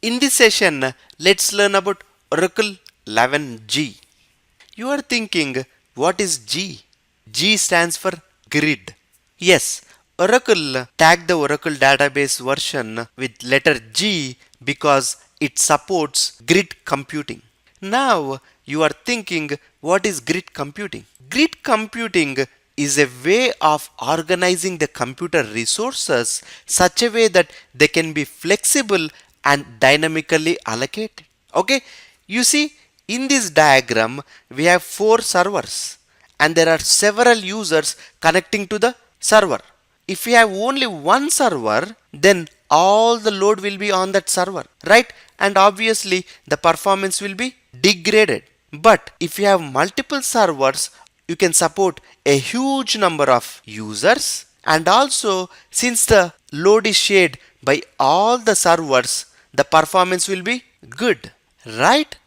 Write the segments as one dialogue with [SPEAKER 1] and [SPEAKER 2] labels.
[SPEAKER 1] In this session, let's learn about Oracle 11g. You are thinking, what is G? G stands for grid. Yes, Oracle tagged the Oracle database version with letter G because it supports grid computing. Now you are thinking, what is grid computing? Grid computing is a way of organizing the computer resources such a way that they can be flexible and dynamically allocated. Okay, you see, in this diagram we have 4 servers and there are several users connecting to the server. If we have only one server, then all the load will be on that server, right? And obviously the performance will be degraded. But if you have multiple servers, you can support a huge number of users, and also since the load is shared by all the servers, the performance will be good, right?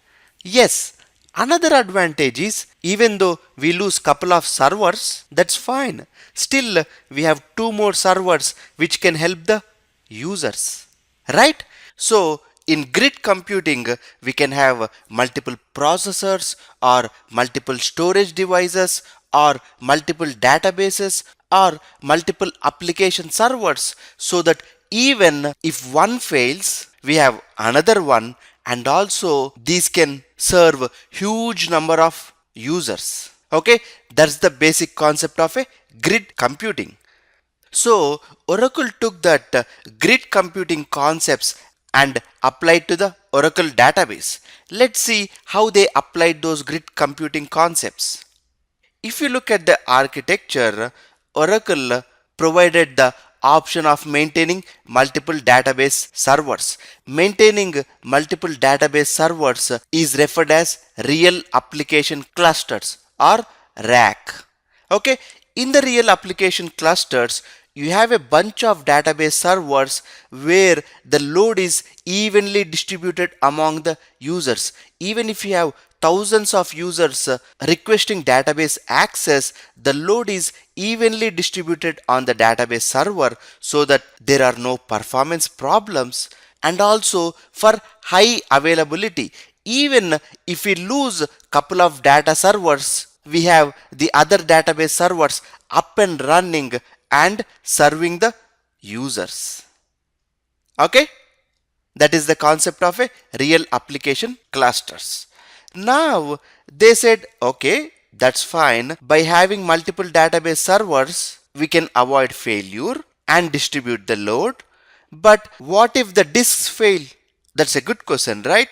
[SPEAKER 1] Yes. Another advantage is, even though we lose couple of servers, that's fine. Still, we have 2 more servers which can help the users, right? So, in grid computing, we can have multiple processors or multiple storage devices or multiple databases or multiple application servers, so that even if one fails, we have another one, and also these can serve huge number of users. Okay, that's the basic concept of a grid computing. So Oracle took that grid computing concepts and applied to the Oracle database. Let's see how they applied those grid computing concepts. If you look at the architecture, Oracle provided the option of maintaining multiple database servers. Maintaining multiple database servers is referred as real application clusters or RAC. Okay, in the real application clusters, you have a bunch of database servers where the load is evenly distributed among the users. Even if you have thousands of users requesting database access, the load is evenly distributed on the database server so that there are no performance problems, and also for high availability. Even if we lose couple of data servers, we have the other database servers up and running and serving the users. Okay, that is the concept of a real application clusters. Now they said, okay, that's fine. By having multiple database servers, we can avoid failure and distribute the load. But what if the disks fail? That's a good question, right?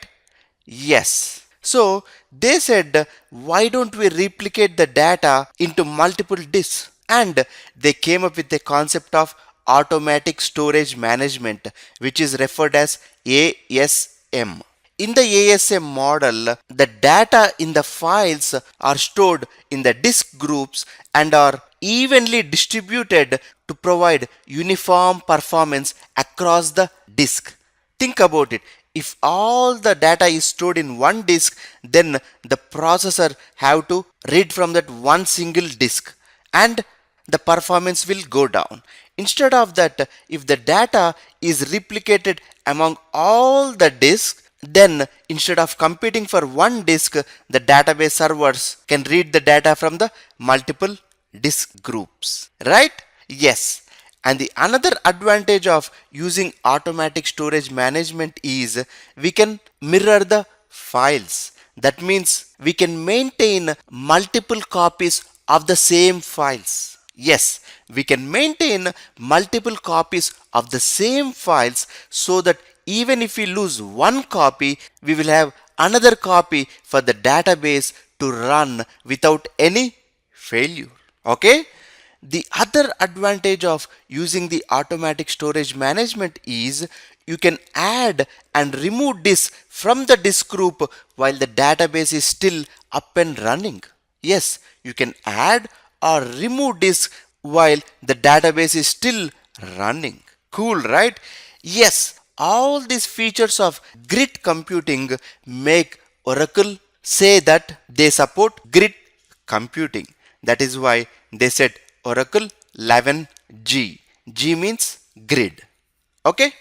[SPEAKER 1] Yes. So they said, why don't we replicate the data into multiple disks? And they came up with the concept of automatic storage management, which is referred as ASM. In the ASM model, the data in the files are stored in the disk groups and are evenly distributed to provide uniform performance across the disk. Think about it. If all the data is stored in one disk, then the processor have to read from that one single disk and the performance will go down. Instead of that, if the data is replicated among all the disks, then instead of competing for one disk, the database servers can read the data from the multiple disk groups, right? Yes. And the another advantage of using automatic storage management is we can mirror the files. That means we can maintain multiple copies of the same files. Yes, we can maintain multiple copies of the same files so that even if we lose one copy, we will have another copy for the database to run without any failure. Okay? The other advantage of using the automatic storage management is you can add and remove disks from the disk group while the database is still up and running. Yes, you can add or remove disks while the database is still running. Cool, right? Yes, all these features of grid computing make Oracle say that they support grid computing. That is why they said Oracle 11g. G means grid. Okay.